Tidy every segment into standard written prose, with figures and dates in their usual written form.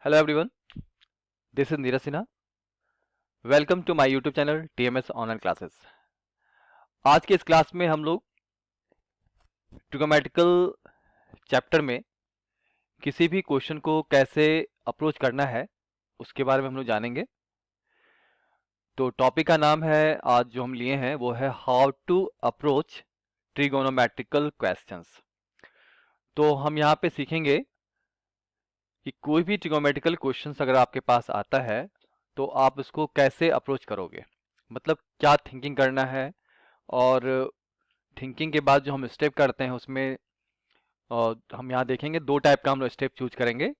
Hello everyone, this is Neeraj Sinha. Welcome to my YouTube channel TMS online classes. आज के इस class में हम लोग ट्रिगोमेट्रिकल चैप्टर में किसी भी क्वेश्चन को कैसे अप्रोच करना है उसके बारे में हम लोग जानेंगे। तो टॉपिक का नाम है आज जो हम लिए हैं वो है how to approach trigonometrical questions. तो हम यहाँ पे सीखेंगे कि कोई भी ट्रिगोनोमेट्रिकल क्वेश्चंस अगर आपके पास आता है तो आप उसको कैसे अप्रोच करोगे, मतलब क्या थिंकिंग करना है। और थिंकिंग के बाद जो हम स्टेप करते हैं उसमें हम यहाँ देखेंगे दो टाइप का हम लोग स्टेप चूज करेंगे।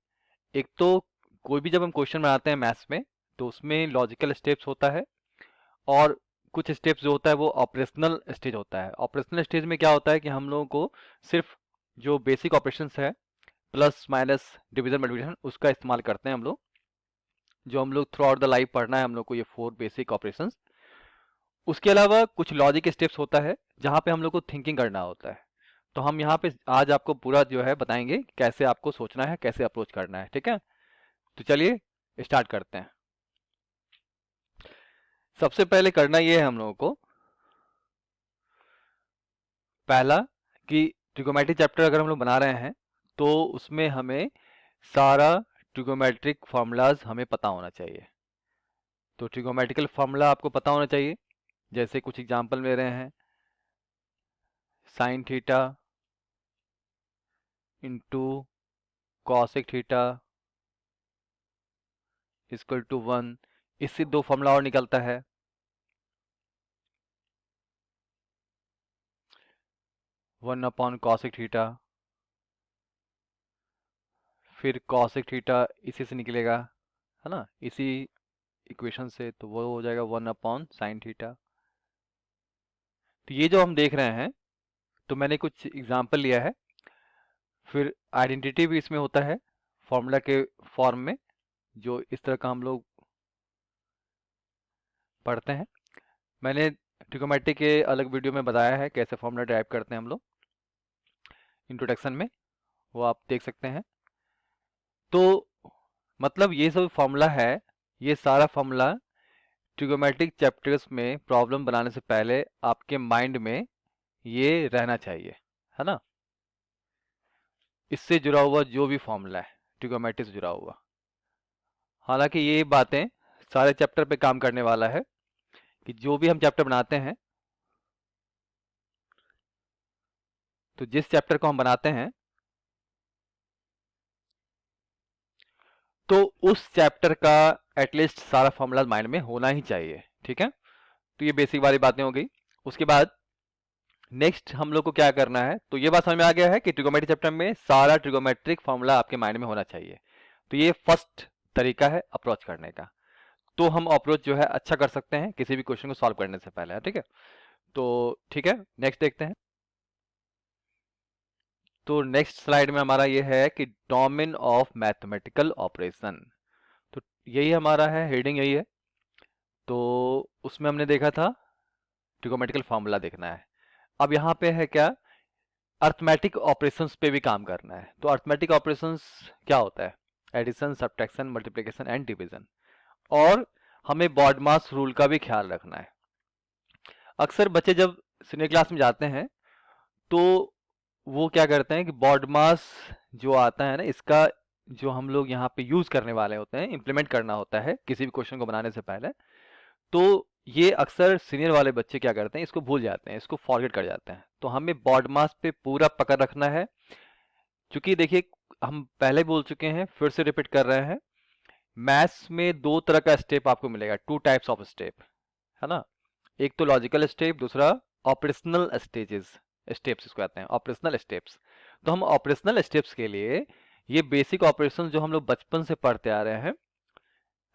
एक तो कोई भी जब हम क्वेश्चन बनाते हैं मैथ्स में तो उसमें लॉजिकल स्टेप्स होता है, और कुछ स्टेप्स जो होता है वो ऑपरेशनल स्टेज होता है। ऑपरेशनल स्टेज में क्या होता है कि हम लोगों को सिर्फ जो बेसिक ऑपरेशंस है, प्लस माइनस डिवीजन मल्टीप्लिकेशन, उसका इस्तेमाल करते हैं हम लोग। जो हम लोग थ्रू आउट द लाइफ पढ़ना है हम लोग को ये 4 बेसिक ऑपरेशंस। उसके अलावा कुछ लॉजिक स्टेप्स होता है जहाँ पे हम लोग को थिंकिंग करना होता है। तो हम यहाँ पे आज आपको पूरा जो है बताएंगे कैसे आपको सोचना है, कैसे अप्रोच करना है। ठीक है, तो चलिए स्टार्ट करते हैं। सबसे पहले करना ये है हम लोगों को, पहला, कि ट्रिगोमेट्री चैप्टर अगर हम लोग बना रहे हैं तो उसमें हमें सारा ट्रिगोमेट्रिक फॉर्मूलाज हमें पता होना चाहिए। तो ट्रिगोमेट्रिकल फॉर्मूला आपको पता होना चाहिए। जैसे कुछ एग्जांपल ले रहे हैं, sine theta into cosec theta equal to 1। इससे दो फॉर्मूला और निकलता है, 1/cosec थीटा, फिर cosec थीटा इसी से निकलेगा, है ना, इसी इक्वेशन से। तो वो हो जाएगा 1/sin थीटा। तो ये जो हम देख रहे हैं, तो मैंने कुछ एग्जांपल लिया है। फिर आइडेंटिटी भी इसमें होता है फॉर्मूला के फॉर्म में, जो इस तरह का हम लोग पढ़ते हैं। मैंने ट्रिगोमेट्री के अलग वीडियो में बताया है कैसे फॉर्मूला ड्राइव करते हैं हम लोग, इंट्रोडक्शन में, वो आप देख सकते हैं। तो मतलब ये सब फॉर्मूला है, ये सारा फॉर्मूला ट्रिगोमेट्रिक चैप्टर्स में प्रॉब्लम बनाने से पहले आपके माइंड में ये रहना चाहिए, है ना। इससे जुड़ा हुआ जो भी फॉर्मूला है ट्रिगोमेट्री से जुड़ा हुआ, हालांकि ये बातें सारे चैप्टर पे काम करने वाला है कि जो भी हम चैप्टर बनाते हैं, तो जिस चैप्टर को हम बनाते हैं तो उस चैप्टर का एटलीस्ट सारा फॉर्मूला माइंड में होना ही चाहिए। ठीक है, तो ये बेसिक वाली बातें हो गई। उसके बाद नेक्स्ट हम लोग को क्या करना है, तो ये बात समझ में आ गया है कि ट्रिगोमेट्री चैप्टर में सारा ट्रिगोमेट्रिक फॉर्मूला आपके माइंड में होना चाहिए। तो ये फर्स्ट तरीका है अप्रोच करने का। तो हम अप्रोच जो है अच्छा कर सकते हैं किसी भी क्वेश्चन को सॉल्व करने से पहले। ठीक है, तो ठीक है, नेक्स्ट देखते हैं। तो नेक्स्ट स्लाइड में हमारा ये है कि डोमेन ऑफ मैथमेटिकल ऑपरेशन। तो यही हमारा है, हेडिंग यही है। तो उसमें हमने देखा था ट्रिगोमेट्रिकल फार्मूला देखना है। अब यहाँ पे है क्या, अर्थमेटिक ऑपरेशंस पे भी काम करना है। तो अर्थमेटिक ऑपरेशंस क्या होता है, addition, subtraction, multiplication and division. और हमें बॉडमास रूल का भी ख्याल रखना है। अक्सर बच्चे जब सीनियर क्लास में जाते हैं तो वो क्या करते हैं कि बॉडमास जो आता है ना, इसका जो हम लोग यहाँ पे यूज करने वाले होते हैं, इंप्लीमेंट करना होता है किसी भी क्वेश्चन को बनाने से पहले, तो ये अक्सर सीनियर वाले बच्चे क्या करते हैं, इसको भूल जाते हैं, इसको फॉरगेट कर जाते हैं। तो हमें बॉड मास पे पूरा पकड़ रखना है। क्योंकि देखिए, हम पहले बोल चुके हैं, फिर से रिपीट कर रहे हैं, मैथ्स में दो तरह का स्टेप आपको मिलेगा, टू टाइप्स ऑफ स्टेप, है ना। एक तो लॉजिकल स्टेप, दूसरा ऑपरेशनल स्टेजेस, स्टेप्स इसको कहते हैं, ऑपरेशनल स्टेप्स। तो हम ऑपरेशनल स्टेप्स के लिए ये बेसिक ऑपरेशन जो हम लोग बचपन से पढ़ते आ रहे हैं,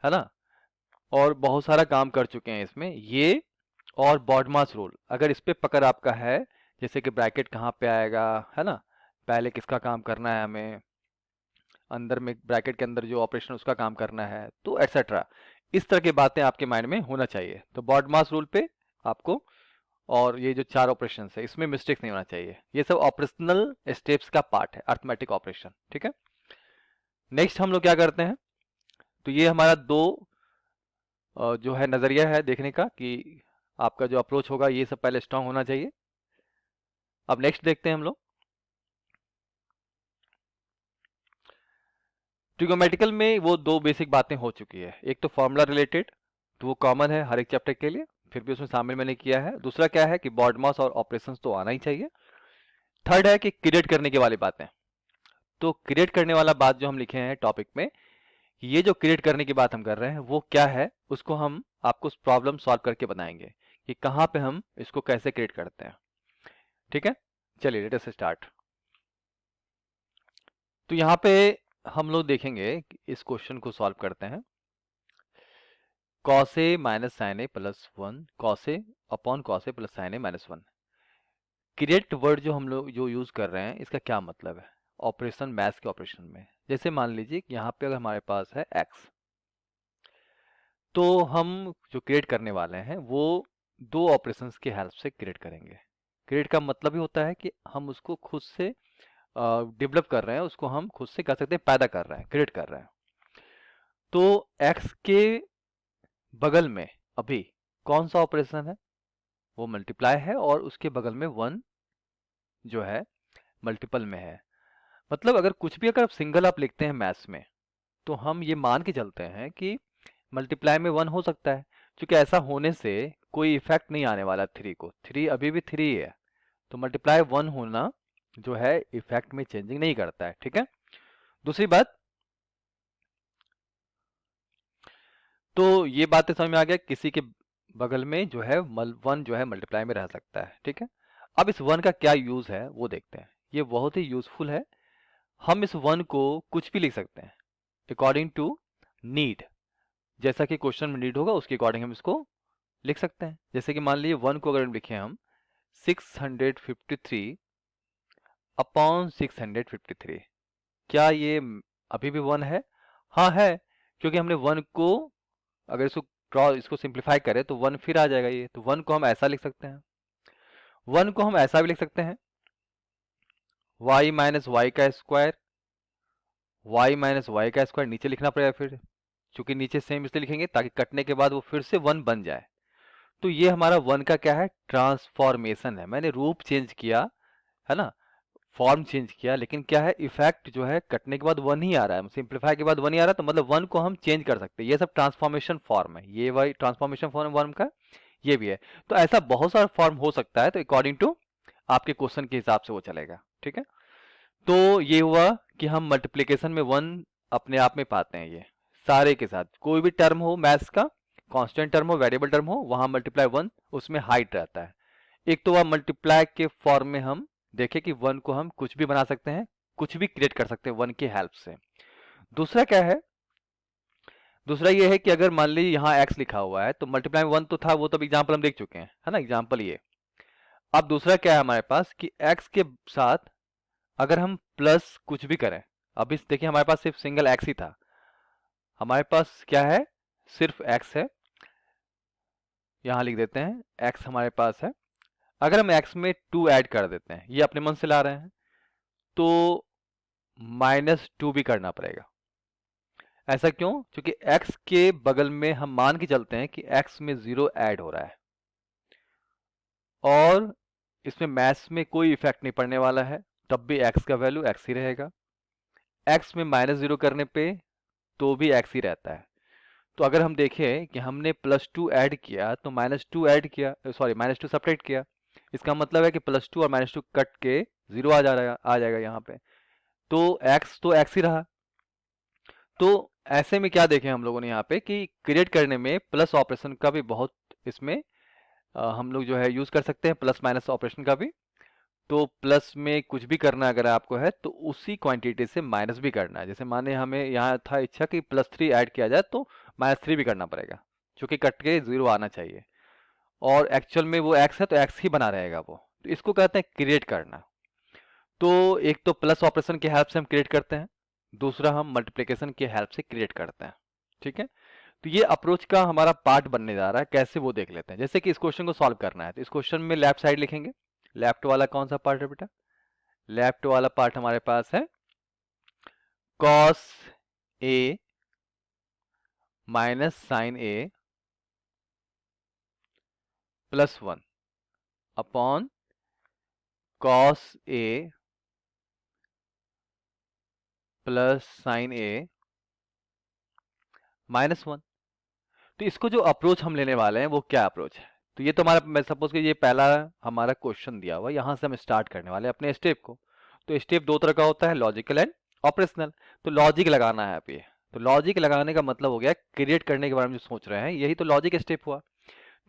है ना, और बहुत सारा काम कर चुके हैं इसमें, ये और बॉडमास रूल, अगर इस पे पकड़ आपका है, जैसे कि ब्रैकेट कहाँ पे आएगा, है ना, पहले किसका काम करना है हमें, अंदर में ब्रैकेट के अंदर जो ऑपरेशन उसका काम करना है, तो एटसेट्रा, इस तरह की बातें आपके माइंड में होना चाहिए। तो बॉडमास रूल पे आपको, और ये जो 4 ऑपरेशन है इसमें मिस्टेक्स नहीं होना चाहिए। ये सब ऑपरेशनल स्टेप्स का पार्ट है, अर्थमेटिक ऑपरेशन। ठीक है, नेक्स्ट हम लोग क्या करते हैं, तो ये हमारा दो जो है नज़रिया है देखने का कि आपका जो अप्रोच होगा ये सब पहले स्ट्रांग होना चाहिए। अब नेक्स्ट देखते हैं हम लोग। ट्रिगोमेट्रिकल में वो दो बेसिक बातें हो चुकी है, एक तो फॉर्मूला रिलेटेड, तो वो कॉमन है हर एक चैप्टर के लिए, फिर भी उसमें शामिल मैंने किया है। दूसरा क्या है कि बॉडमास और ऑपरेशंस तो आना ही चाहिए। थर्ड है कि क्रिएट करने की वाली बातें। तो क्रिएट करने वाला बात जो हम लिखे हैं टॉपिक में, ये जो क्रिएट करने की बात हम कर रहे हैं वो क्या है, उसको हम आपको प्रॉब्लम सॉल्व करके बताएंगे कि कहाँ पे हम इसको कैसे क्रिएट करते हैं। ठीक है, चलिए लेट अस स्टार्ट। तो यहाँ पे हम लोग देखेंगे कि इस क्वेश्चन को सॉल्व करते हैं। Cos A minus sine A plus one, cos A upon cos A plus sine A minus one. Create word जो हम लोग जो यूज कर रहे हैं इसका क्या मतलब है ऑपरेशन, मैथ्स के ऑपरेशन में। जैसे मान लीजिए कि यहाँ पे अगर हमारे पास है एक्स, तो हम जो क्रिएट करने वाले हैं वो दो ऑपरेशंस की हेल्प से क्रिएट करेंगे। क्रिएट का मतलब ही होता है कि हम उसको खुद से डेवलप कर रहे हैं, उसको हम खुद से कर सकते हैं, पैदा कर रहे हैं, क्रिएट कर रहे हैं। तो एक्स के बगल में अभी कौन सा ऑपरेशन है, वो मल्टीप्लाई है, और उसके बगल में वन जो है मल्टीपल में है। मतलब अगर कुछ भी अगर सिंगल आप लिखते हैं मैथ्स में, तो हम ये मान के चलते हैं कि मल्टीप्लाई में वन हो सकता है, क्योंकि ऐसा होने से कोई इफेक्ट नहीं आने वाला थ्री को, थ्री अभी भी थ्री है, तो मल्टीप्लाई वन होना जो है इफेक्ट में चेंजिंग नहीं करता है। ठीक है, दूसरी बात, तो ये बातें समझ में आ गया, किसी के बगल में जो है वन जो है मल्टीप्लाई में रह सकता है। ठीक है, अब इस वन का क्या यूज है वो देखते हैं। ये बहुत ही यूजफुल है, हम इस वन को कुछ भी लिख सकते हैं अकॉर्डिंग टू नीड, जैसा कि क्वेश्चन में नीड होगा उसके अकॉर्डिंग हम इसको लिख सकते हैं। जैसे कि मान लीजिए वन को अगर हम लिखें हम 653 अपॉन 653, क्या ये अभी भी वन है? हाँ है, क्योंकि हमने वन को अगर इसको सिंप्लीफाई करें तो वन फिर आ जाएगा ये, तो वन को हम ऐसा लिख सकते हैं। वन को हम ऐसा भी लिख सकते हैं y माइनस वाई का स्क्वायर, y माइनस वाई का स्क्वायर नीचे लिखना पड़ेगा फिर, क्योंकि नीचे सेम इसलिए लिखेंगे ताकि कटने के बाद वो फिर से वन बन जाए। तो ये हमारा वन का क्या है, ट्रांसफॉर्मेशन है, मैंने रूप चेंज किया है ना, फॉर्म चेंज किया, लेकिन क्या है इफेक्ट जो है कटने के बाद वन ही आ रहा है, सिंप्लीफाई के बाद वन ही आ रहा है, तो मतलब वन को हम चेंज कर सकते हैं। ये सब ट्रांसफॉर्मेशन फॉर्म है, ये वही ट्रांसफॉर्मेशन फॉर्म वन का ये भी है। तो ऐसा बहुत सारा फॉर्म हो सकता है, तो अकॉर्डिंग टू आपके क्वेश्चन के हिसाब से वो चलेगा। ठीक है, तो ये हुआ कि हम मल्टीप्लिकेशन में वन अपने आप में पाते हैं, ये सारे के साथ कोई भी टर्म हो मैथ्स का, कांस्टेंट टर्म हो, वेरिएबल टर्म हो, वहां मल्टीप्लाई वन उसमें हाइट रहता है। एक तो वह मल्टीप्लाई के फॉर्म में हम देखें कि वन को हम कुछ भी बना सकते हैं, कुछ भी क्रिएट कर सकते हैं वन की हेल्प से। दूसरा क्या है, दूसरा ये है कि अगर मान लीजिए यहाँ x लिखा हुआ है तो मल्टीप्लाई में वन तो था, वो तो एग्जाम्पल हम देख चुके हैं, है ना, एग्जाम्पल ये। अब दूसरा क्या है हमारे पास कि x के साथ अगर हम प्लस कुछ भी करें, अभी देखिए हमारे पास सिर्फ सिंगल x ही था, हमारे पास क्या है, सिर्फ x है, यहाँ लिख देते हैं x हमारे पास है। अगर हम x में 2 ऐड कर देते हैं, ये अपने मन से ला रहे हैं, तो -2 भी करना पड़ेगा। ऐसा क्यों? क्योंकि x के बगल में हम मान के चलते हैं कि x में 0 ऐड हो रहा है, और इसमें मैथ्स में कोई इफेक्ट नहीं पड़ने वाला है, तब भी x का वैल्यू x ही रहेगा। x में -0 करने पे तो भी x ही रहता है। तो अगर हम देखें कि हमने +2 ऐड किया तो -2 ऐड किया, सॉरी -2 सब्ट्रैक्ट किया, इसका मतलब है कि +2 और -2 कट के 0 आ जाएगा यहाँ पे, तो x ही रहा। तो ऐसे में क्या देखें हम लोगों ने यहाँ पे कि क्रिएट करने में प्लस ऑपरेशन का भी बहुत इसमें हम लोग जो है यूज कर सकते हैं, प्लस माइनस ऑपरेशन का भी। तो प्लस में कुछ भी करना अगर आपको है तो उसी क्वांटिटी से माइनस भी करना है। जैसे माने हमें यहाँ था इच्छा कि +3 ऐड किया जाए तो -3 भी करना पड़ेगा, क्योंकि कट के 0 आना चाहिए, और एक्चुअल में वो x है तो x ही बना रहेगा वो, तो इसको कहते हैं क्रिएट करना। तो एक तो प्लस ऑपरेशन की हेल्प से हम क्रिएट करते हैं, दूसरा हम मल्टीप्लिकेशन की हेल्प से क्रिएट करते हैं। ठीक है, तो ये अप्रोच का हमारा पार्ट बनने जा रहा है, कैसे वो देख लेते हैं। जैसे कि इस क्वेश्चन को सॉल्व करना है तो इस क्वेश्चन में लेफ्ट साइड लिखेंगे, लेफ्ट वाला कौन सा पार्ट है बेटा, लेफ्ट वाला पार्ट हमारे पास है cos a minus sine A plus 1 upon cos A plus sine A -1। तो इसको जो अप्रोच हम लेने वाले हैं वो क्या अप्रोच है? तो ये तो हमारा, मैं सपोज कि ये पहला हमारा क्वेश्चन दिया हुआ है, यहाँ से हम स्टार्ट करने वाले हैं अपने स्टेप को। तो स्टेप दो तरह का होता है, लॉजिकल एंड ऑपरेशनल। तो लॉजिक लगाना है आप ये। तो लॉजिक लगाने का मतलब हो गया क्रिएट करने के बारे में जो सोच रहे हैं, यही तो लॉजिक स्टेप हुआ।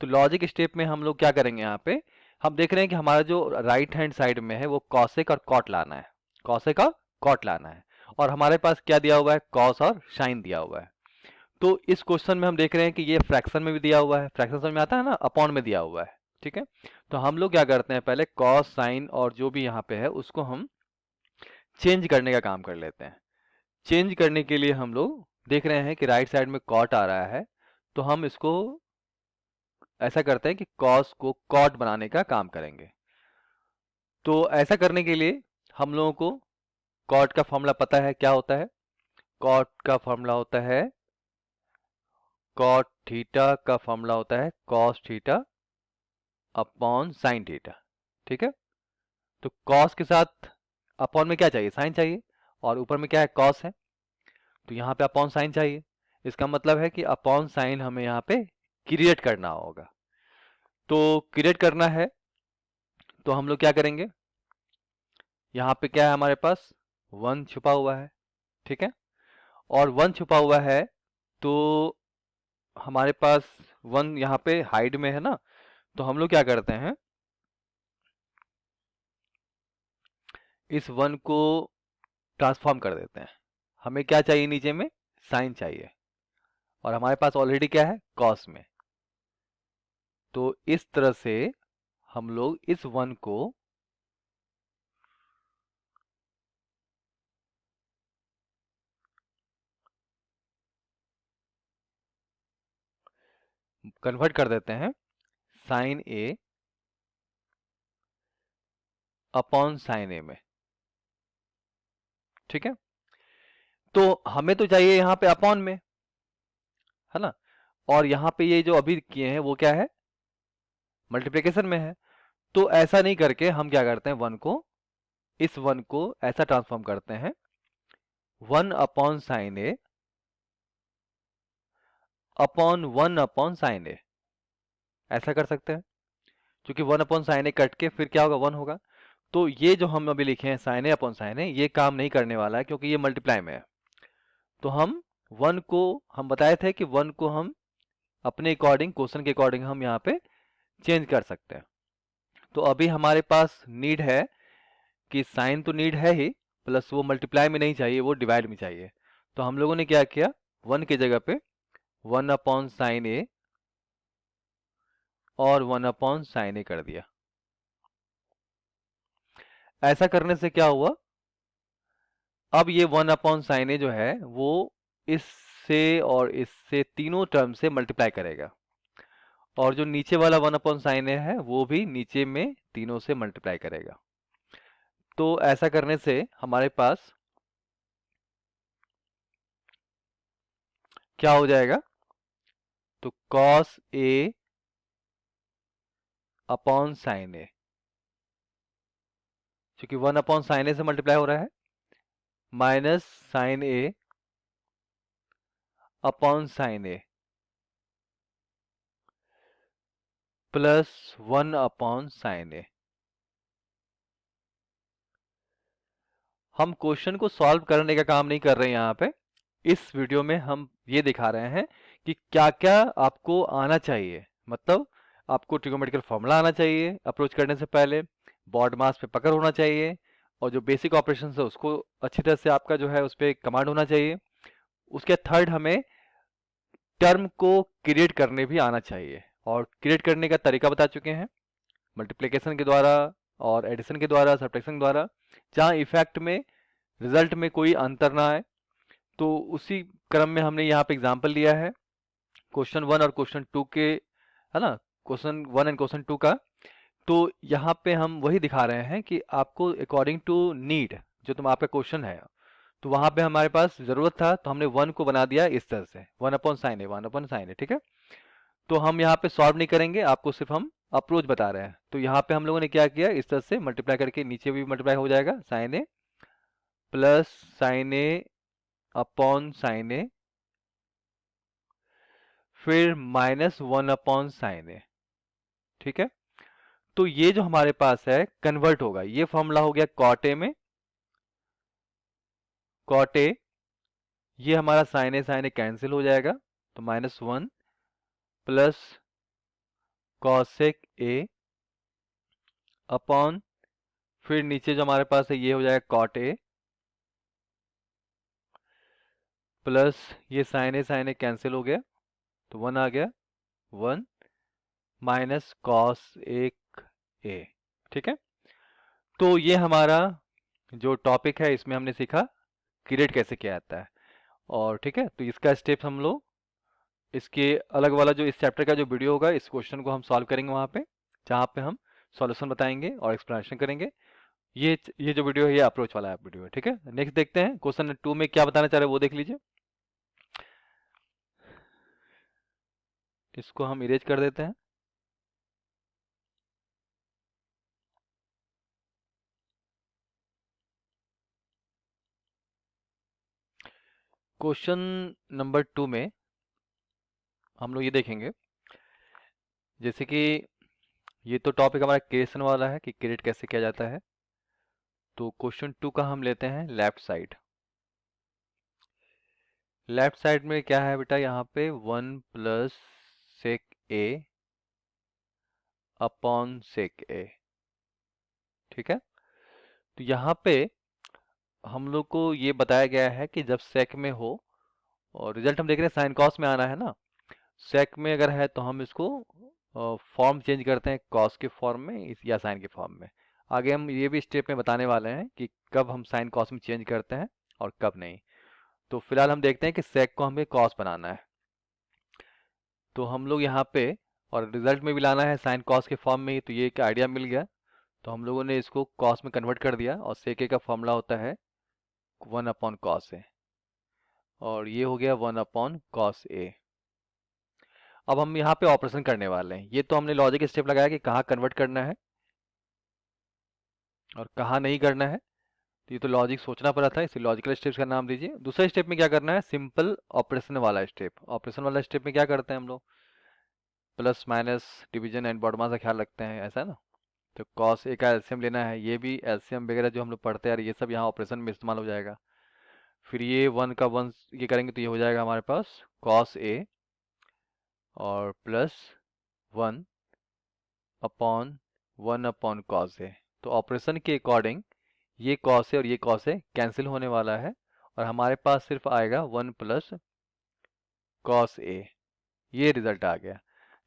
तो लॉजिक स्टेप में हम लोग क्या करेंगे? यहाँ पे हम देख रहे हैं कि हमारा जो राइट हैंड साइड में है वो कॉसेक और कॉट लाना है, कॉसेक और कॉट लाना है। और हमारे पास क्या दिया हुआ है? कॉस और साइन दिया हुआ है। तो इस क्वेश्चन में हम देख रहे हैं कि ये फ्रैक्शन में भी दिया हुआ है, फ्रैक्शन समझ में आता है ना, अपॉन में दिया हुआ है। ठीक है, तो हम लोग क्या करते हैं, पहले कॉस साइन और जो भी यहाँ पे है उसको हम चेंज करने का काम कर लेते हैं। चेंज करने के लिए हम लोग देख रहे हैं कि राइट साइड में कॉट आ रहा है, तो हम इसको ऐसा करते हैं कि कॉस को कॉट बनाने का काम करेंगे। तो ऐसा करने के लिए हम लोगों को कॉट का फॉर्मूला पता है, क्या होता है? कॉट का फॉर्मूला होता है, कॉट थीटा का फॉर्मूला होता है cos theta upon sine theta. ठीक है, तो कॉस के साथ अपॉन में क्या चाहिए? साइन चाहिए, और ऊपर में क्या है? कॉस है, तो यहाँ पे अपॉन साइन चाहिए। इसका मतलब है कि अपॉन साइन हमें यहाँ पे क्रिएट करना होगा। तो क्रिएट करना है तो हम लोग क्या करेंगे? यहाँ पे क्या है हमारे पास? 1 छुपा हुआ है। ठीक है, और 1 छुपा हुआ है, तो हमारे पास 1 यहाँ पे हाइड में है ना, तो हम लोग क्या करते हैं, इस 1 को ट्रांसफॉर्म कर देते हैं। हमें क्या चाहिए? नीचे में साइन चाहिए, और हमारे पास ऑलरेडी क्या है? कॉस में। तो इस तरह से हम लोग इस 1 को कन्वर्ट कर देते हैं साइन ए अपॉन साइन ए में। ठीक है, तो हमें तो चाहिए यहाँ पे अपॉन में, है ना, और यहाँ पे ये जो अभी किए हैं वो क्या है? मल्टीप्लिकेशन में है। तो ऐसा नहीं करके हम क्या करते हैं, 1 को, इस 1 को ऐसा ट्रांसफॉर्म करते हैं, 1 अपॉन साइन ए अपॉन 1 अपॉन साइन ए, ऐसा कर सकते हैं। क्योंकि 1 अपॉन साइन ए कट के फिर क्या होगा? 1 होगा। तो ये जो हम अभी लिखे हैं साइन ए अपॉन साइन ए, ये काम नहीं करने वाला है क्योंकि ये मल्टीप्लाई में है। तो हम 1 को, हम बताए थे कि 1 को हम अपने अकॉर्डिंग, क्वेश्चन के अकॉर्डिंग हम यहाँ पे चेंज कर सकते हैं। तो अभी हमारे पास नीड है कि साइन तो नीड है ही, प्लस वो मल्टीप्लाई में नहीं चाहिए, वो डिवाइड में चाहिए। तो हम लोगों ने क्या किया, 1 की जगह पे 1 अपॉन साइन ए और 1 अपॉन साइन ए कर दिया। ऐसा करने से क्या हुआ, अब ये 1 अपॉन साइन ए जो है वो इससे और इससे तीनों टर्म से मल्टीप्लाई करेगा, और जो नीचे वाला 1 अपॉन साइन ए है वो भी नीचे में तीनों से मल्टीप्लाई करेगा। तो ऐसा करने से हमारे पास क्या हो जाएगा? तो कॉस ए अपॉन साइन ए, क्योंकि 1 अपॉन साइन ए से मल्टीप्लाई हो रहा है, minus sine A upon sine A plus 1 upon sine ए। हम क्वेश्चन को सॉल्व करने का काम नहीं कर रहे हैं यहाँ पे। इस वीडियो में हम ये दिखा रहे हैं कि क्या क्या आपको आना चाहिए। मतलब आपको ट्रिगोनोमेट्रिकल फॉर्मूला आना चाहिए अप्रोच करने से पहले, बॉड मास पे पकड़ होना चाहिए, और जो बेसिक ऑपरेशन है उसको अच्छी तरह से आपका जो है उस पर कमांड होना चाहिए। उसके थर्ड, हमें टर्म को क्रिएट करने भी आना चाहिए, और क्रिएट करने का तरीका बता चुके हैं, मल्टीप्लिकेशन के द्वारा और एडिशन के द्वारा, सब्ट्रैक्शन के द्वारा, जहाँ इफेक्ट में, रिजल्ट में कोई अंतर ना आए। तो उसी क्रम में हमने यहाँ पे एग्जांपल लिया है क्वेश्चन 1 और क्वेश्चन 2 के, है ना, क्वेश्चन 1 एंड क्वेश्चन 2 का। तो यहाँ पे हम वही दिखा रहे हैं कि आपको अकॉर्डिंग टू नीड, जो तुम आपका क्वेश्चन है, तो वहां पे हमारे पास जरूरत था तो हमने 1 को बना दिया इस तरह से, 1/sin a 1/sin a, ठीक है। तो हम यहाँ पे सॉल्व नहीं करेंगे, आपको सिर्फ हम अप्रोच बता रहे हैं। तो यहाँ पे हम लोगों ने क्या किया, इस तरह से मल्टीप्लाई करके नीचे भी मल्टीप्लाई हो जाएगा, sin a plus sin a upon sin a, फिर -1/sin a, ठीक है। तो ये जो हमारे पास है कन्वर्ट होगा, ये फॉर्मूला हो गया cot a में, cot a, ये हमारा sin a कैंसिल हो जाएगा, तो -1 प्लस cosec a अपॉन, फिर नीचे जो हमारे पास है ये हो जाएगा cot a प्लस ये sin a कैंसिल हो गया, तो 1 आ गया, 1 माइनस कॉस एक a, ठीक है। तो ये हमारा जो टॉपिक है इसमें हमने सीखा क्रिएट कैसे किया जाता है, और ठीक है। तो इसका स्टेप हम लोग इसके अलग वाला जो इस चैप्टर का जो वीडियो होगा, इस क्वेश्चन को हम सॉल्व करेंगे वहाँ पे, जहाँ पे हम सॉल्यूशन बताएंगे और एक्सप्लेनेशन करेंगे। ये जो वीडियो है ये अप्रोच वाला वीडियो है, ठीक है। नेक्स्ट देखते हैं क्वेश्चन 2 में क्या बताना चाह रहे हैं, वो देख लीजिए। इसको हम इरेज कर देते हैं। क्वेश्चन नंबर 2 में हम लोग ये देखेंगे, जैसे कि ये तो टॉपिक हमारा क्रिएशन वाला है कि क्रिएट कैसे किया जाता है। तो क्वेश्चन 2 का हम लेते हैं लेफ्ट साइड। लेफ्ट साइड में क्या है बेटा, यहाँ पे 1 प्लस सेक ए अपॉन सेक ए, ठीक है। तो यहाँ पे हम लोग को ये बताया गया है कि जब सेक में हो, और रिजल्ट हम देख रहे हैं साइन कॉस में आना है ना, सेक में अगर है तो हम इसको फॉर्म चेंज करते हैं कॉस के फॉर्म में या साइन के फॉर्म में। आगे हम ये भी स्टेप में बताने वाले हैं कि कब हम साइन कॉस में चेंज करते हैं और कब नहीं। तो फिलहाल हम देखते हैं कि सेक को हमें कॉस बनाना है, तो हम लोग यहाँ पे, और रिजल्ट में भी लाना है साइन कॉस के फॉर्म में ही, तो ये एक आइडिया मिल गया। तो हम लोगों ने इसको कॉस में कन्वर्ट कर दिया, और सेक ए का फॉर्मूला होता है 1/cos ए, और ये हो गया 1/cos ए। अब हम यहाँ पे ऑपरेशन करने वाले हैं। ये तो हमने लॉजिक स्टेप लगाया कि कहाँ कन्वर्ट करना है और कहाँ नहीं करना है, तो ये तो लॉजिक सोचना पड़ा था, इसे लॉजिकल स्टेप्स का नाम दीजिए। दूसरे स्टेप में क्या करना है, सिंपल ऑपरेशन वाला स्टेप। ऑपरेशन वाला स्टेप में क्या करते हैं हम लोग, प्लस माइनस डिवीजन एंड बॉडमा का ख्याल रखते हैं, ऐसा ना। तो कॉस ए का एलसीएम लेना है, ये भी एलसीएम वगैरह जो हम लोग पढ़ते हैं ये सब यहाँ ऑपरेशन में इस्तेमाल हो जाएगा। फिर ये 1 का 1 ये करेंगे तो ये हो जाएगा हमारे पास कॉस ए और प्लस 1 अपॉन 1/cos ए। तो ऑपरेशन के अकॉर्डिंग ये कॉस ए और ये कॉस ए कैंसिल होने वाला है, और हमारे पास सिर्फ आएगा 1 प्लस कॉस ए। ये रिजल्ट आ गया।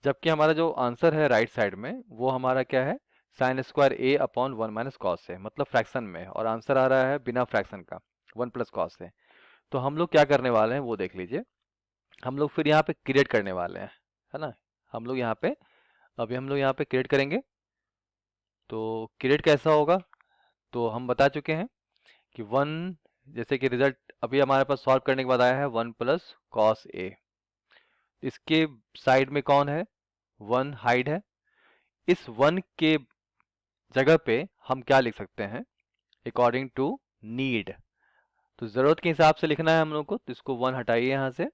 जबकि हमारा जो आंसर है राइट साइड में वो हमारा क्या है, sine square A upon 1 minus cos A, मतलब फ्रैक्शन में, और आंसर आ रहा है बिना फ्रैक्शन का 1 प्लस कॉस ए। तो हम लोग क्या करने वाले हैं वो देख लीजिए। हम लोग फिर यहाँ पे क्रिएट करने वाले हैं, है ना। हम लोग यहाँ पे अभी हम लोग यहाँ पे क्रिएट करेंगे। तो क्रिएट कैसा होगा, तो हम बता चुके हैं कि 1, जैसे कि रिजल्ट अभी हमारे पास सॉल्व करने के बाद आया है 1 प्लस कॉस ए। इसके साइड में कौन है, 1 हाइड है। इस 1 के जगह पे हम क्या लिख सकते हैं, अकॉर्डिंग टू नीड। तो ज़रूरत के हिसाब से लिखना है हम लोग को, तो इसको 1 हटाइए यहाँ से,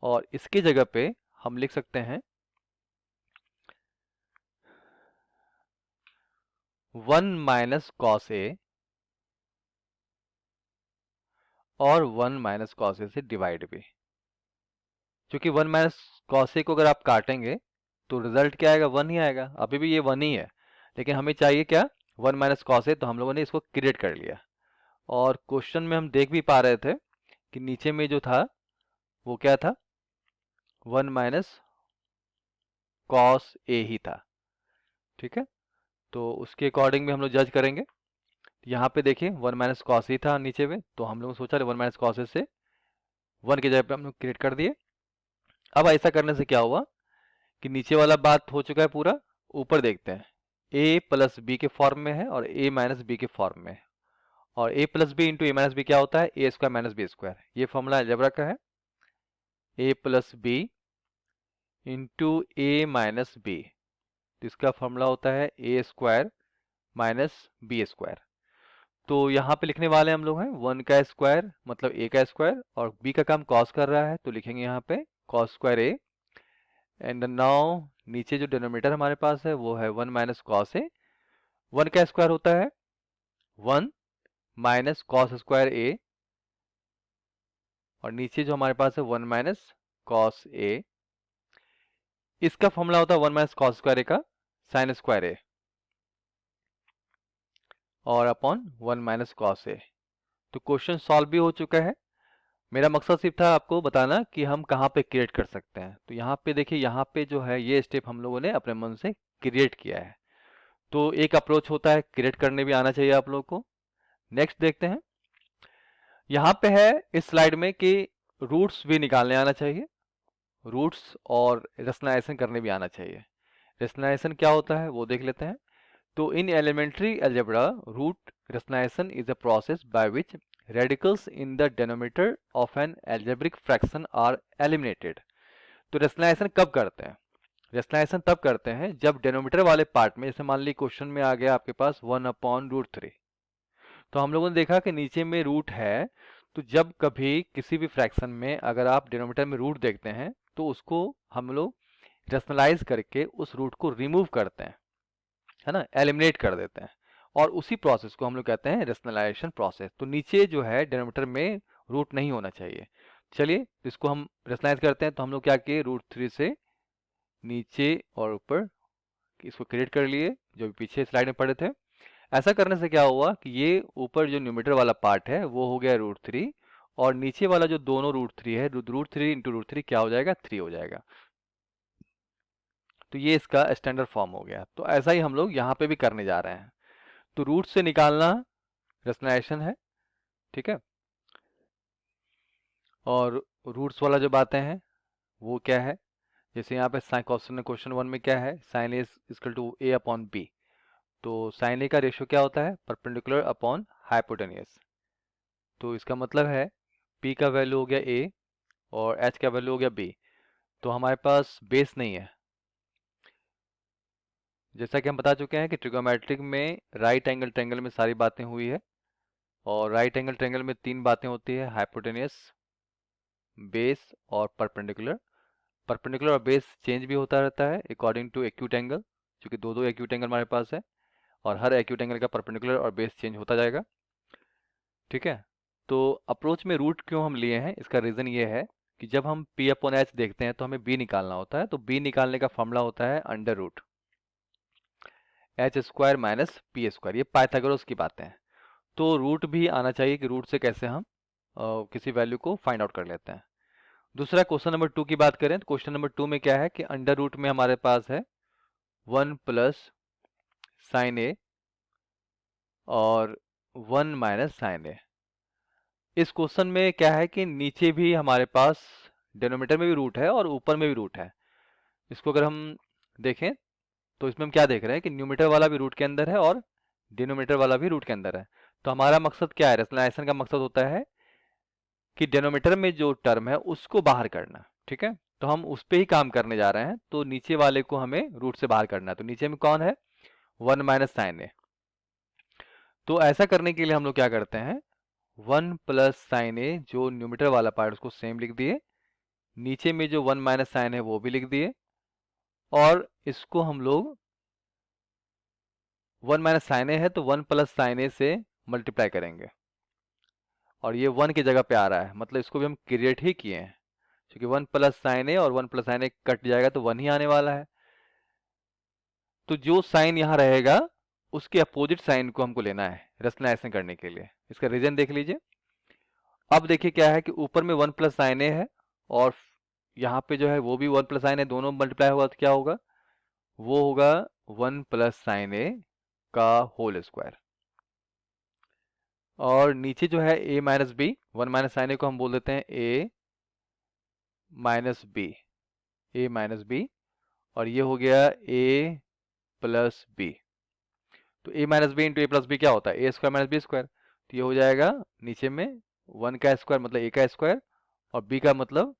और इसकी जगह पे हम लिख सकते हैं 1 माइनस कॉस ए और 1 माइनस कॉस ए से डिवाइड भी। क्योंकि 1 माइनस कॉस ए को अगर आप काटेंगे तो रिजल्ट क्या आएगा, 1 ही आएगा। अभी भी ये 1 ही है, लेकिन हमें चाहिए क्या, 1 माइनस कॉस ए। तो हम लोगों ने इसको क्रिएट कर लिया, और क्वेश्चन में हम देख भी पा रहे थे कि नीचे में जो था वो क्या था, 1 माइनस कॉस ए ही था, ठीक है। तो उसके अकॉर्डिंग भी हम लोग जज करेंगे। यहाँ पे देखिए 1 माइनस कॉस ही था नीचे में, तो हम लोग सोचा 1 माइनस कॉस ए से 1 की जगह पे हम लोग क्रिएट कर दिए। अब ऐसा करने से क्या हुआ कि नीचे वाला बात हो चुका है पूरा, ऊपर देखते हैं a प्लस बी के फॉर्म में है और a माइनस बी के फॉर्म में है, और a plus B into A minus B क्या होता है, A square minus B square. ये फॉर्मूला अलजेब्रा का है, a plus B into A minus B, तो इसका फॉर्मूला होता है A square minus B square. तो यहाँ पे लिखने वाले हम लोग हैं 1 का स्क्वायर मतलब a का स्क्वायर, और b का काम cos कर रहा है तो लिखेंगे यहाँ पे cos square a, and now नीचे जो डिनोमिनेटर हमारे पास है वो है 1 माइनस कॉस ए। 1 का स्क्वायर होता है 1 माइनस कॉस स्क्वायर ए, और नीचे जो हमारे पास है 1 माइनस कॉस ए। इसका फॉर्मूला होता है 1 माइनस कॉस स्क्वायर ए का साइन स्क्वायर ए, और अपॉन 1 माइनस कॉस ए। तो क्वेश्चन सॉल्व भी हो चुका है। मेरा मकसद सिर्फ था आपको बताना कि हम कहाँ पे क्रिएट कर सकते हैं। तो यहाँ पे देखिए, यहाँ पे जो है ये स्टेप हम लोगों ने अपने मन से क्रिएट किया है। तो एक अप्रोच होता है, क्रिएट करने भी आना चाहिए आप लोग को। नेक्स्ट देखते हैं, यहाँ पे है इस स्लाइड में कि रूट्स भी निकालने आना चाहिए, रूट्स और रेशनलाइजेशन करने भी आना चाहिए। रेशनलाइजेशन क्या होता है वो देख लेते हैं। तो in elementary algebra root rationalisation is a process by which radicals in the denominator of an algebraic fraction are eliminated। तो रेशनलाइजेशन कब करते हैं, रेशनलाइजेशन तब करते हैं जब डेनोमीटर वाले पार्ट में, जैसे मान ली क्वेश्चन में आ गया आपके पास 1/√3, तो हम लोगों ने देखा कि नीचे में रूट है, तो जब कभी किसी भी फ्रैक्शन में अगर आप डिनोमिनेटर में रूट देखते हैं तो उसको हम लोग रेशनलाइज करके उस रूट को रिमूव करते हैं, है ना, एलिमिनेट कर देते हैं, और उसी प्रोसेस को हम लोग कहते हैं रेशनलाइजेशन प्रोसेस। तो नीचे जो है डिनोमिनेटर में रूट नहीं होना चाहिए। चलिए इसको हम रेशनलाइज करते हैं। तो हम लोग क्या किए, √3 से नीचे और ऊपर इसको क्रिएट कर लिए, जो पीछे स्लाइड में पढ़े थे। ऐसा करने से क्या हुआ कि ये ऊपर जो न्यूमरेटर वाला पार्ट है वो हो गया √3, और नीचे वाला जो दोनों √3 है, √3 इंटू √3 क्या हो जाएगा, 3 हो जाएगा। तो ये इसका स्टैंडर्ड फॉर्म हो गया। तो ऐसा ही हम लोग यहाँ पे भी करने जा रहे हैं। तो रूट से निकालना रेशनलाइजेशन है, ठीक है। और रूट्स वाला जो बातें हैं वो क्या है, जैसे यहाँ पे क्वेश्चन 1 में क्या है, sine A equal to a upon B. तो साइन ए का रेशियो क्या होता है, परपेंडिकुलर अपॉन हाइपोटेनियस। तो इसका मतलब है p का वैल्यू हो गया a और h का वैल्यू हो गया b। तो हमारे पास बेस नहीं है। जैसा कि हम बता चुके हैं कि ट्रिगोमेट्रिक में राइट एंगल ट्रायंगल में सारी बातें हुई है, और राइट एंगल ट्रायंगल में 3 बातें होती है, हाइपोटेनियस, बेस और परपेंडिकुलर। परपेंडिकुलर और बेस चेंज भी होता रहता है अकॉर्डिंग टू एक्यूट एंगल, क्योंकि दो एक्यूट एंगल हमारे पास है, और हर एक्यूट एंगल का परपेंडिकुलर और बेस चेंज होता जाएगा, ठीक है। तो अप्रोच में रूट क्यों हम लिए हैं, इसका रीज़न ये है कि जब हम p अपॉन एच देखते हैं तो हमें b निकालना होता है। तो b निकालने का फॉर्मूला होता है under root H square minus P square. ये पाइथागोरस की बातें हैं। तो रूट भी आना चाहिए कि रूट से कैसे हम किसी वैल्यू को फाइंड आउट कर लेते हैं। दूसरा क्वेश्चन नंबर 2 की बात करें तो क्वेश्चन नंबर 2 में क्या है कि अंडर रूट में हमारे पास है 1 प्लस साइन ए और 1 माइनस साइन ए। इस क्वेश्चन में क्या है कि नीचे भी हमारे पास डिनोमिनेटर में भी रूट है और ऊपर में भी रूट है। इसको अगर हम देखें तो इसमें हम क्या देख रहे हैं कि न्यूमरेटर वाला भी रूट के अंदर है और डिनोमिनेटर वाला भी रूट के अंदर है। तो हमारा मकसद क्या है, रेशनलाइजेशन का मकसद होता है कि डिनोमिनेटर में जो टर्म है उसको बाहर करना, ठीक है। तो हम उस पे ही काम करने जा रहे हैं। तो नीचे वाले को हमें रूट से बाहर करना है। तो नीचे में कौन है, 1 माइनस साइन ए। तो ऐसा करने के लिए हम लोग क्या करते हैं, 1 प्लस साइन ए जो न्यूमरेटर वाला पार्ट उसको सेम लिख दिए, नीचे में जो 1 माइनस साइन है वो भी लिख दिए, और इसको हम लोग 1 माइनस साइन ए है तो 1 प्लस साइन ए से मल्टीप्लाई करेंगे, और ये 1 की जगह पे आ रहा है, मतलब इसको भी हम क्रिएट ही किए हैं, क्योंकि 1 प्लस साइन ए और 1 प्लस साइन ए कट जाएगा तो 1 ही आने वाला है। तो जो साइन यहाँ रहेगा उसके अपोजिट साइन को हमको लेना है रेशनलाइजेशन करने के लिए। इसका रीजन देख लीजिए। अब देखिए क्या है कि ऊपर में 1 प्लस साइन ए है, और यहाँ पे जो है वो भी 1 प्लस साइन ए, दोनों मल्टीप्लाई होगा तो क्या होगा, वो होगा 1 प्लस साइन ए का होल स्क्वायर। और नीचे जो है a minus B, 1 minus sine A को हम बोल देते हैं a minus B, a minus B, और ये हो गया a प्लस बी। तो a minus B into A plus B क्या होता है, A square minus B square. तो ये हो जाएगा नीचे में 1 का स्क्वायर मतलब a का स्क्वायर, और b का मतलब